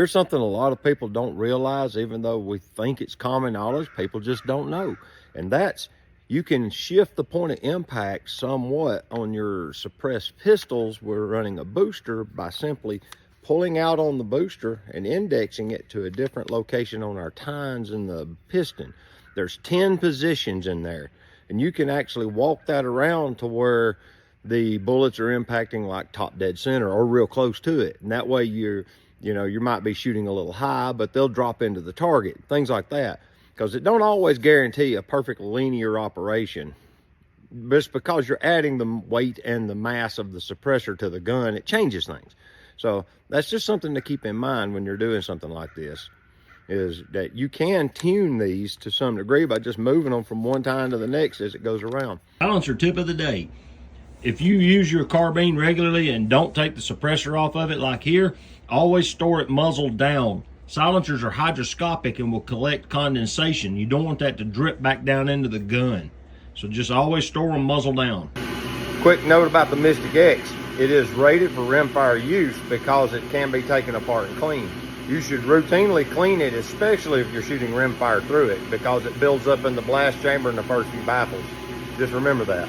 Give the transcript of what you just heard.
There's something a lot of people don't realize, even though we think it's common knowledge, people just don't know. And that's, you can shift the point of impact somewhat on your suppressed pistols. We're running a booster by simply pulling out on the booster and indexing it to a different location on our tines in the piston. There's 10 positions in there, and you can actually walk that around to where the bullets are impacting like top dead center or real close to it. And that way you might be shooting a little high, but they'll drop into the target, things like that. Because it don't always guarantee a perfect linear operation. Just because you're adding the weight and the mass of the suppressor to the gun, it changes things. So that's just something to keep in mind when you're doing something like this, is that you can tune these to some degree by just moving them from one tine to the next as it goes around. Silencer tip of the day. If you use your carbine regularly and don't take the suppressor off of it like here, always store it muzzle down. Silencers are hydroscopic and will collect condensation. You don't want that to drip back down into the gun. So just always store them muzzle down. Quick note about the Mystic X. It is rated for rimfire use because it can be taken apart and cleaned. You should routinely clean it, especially if you're shooting rimfire through it, because it builds up in the blast chamber in the first few baffles. Just remember that.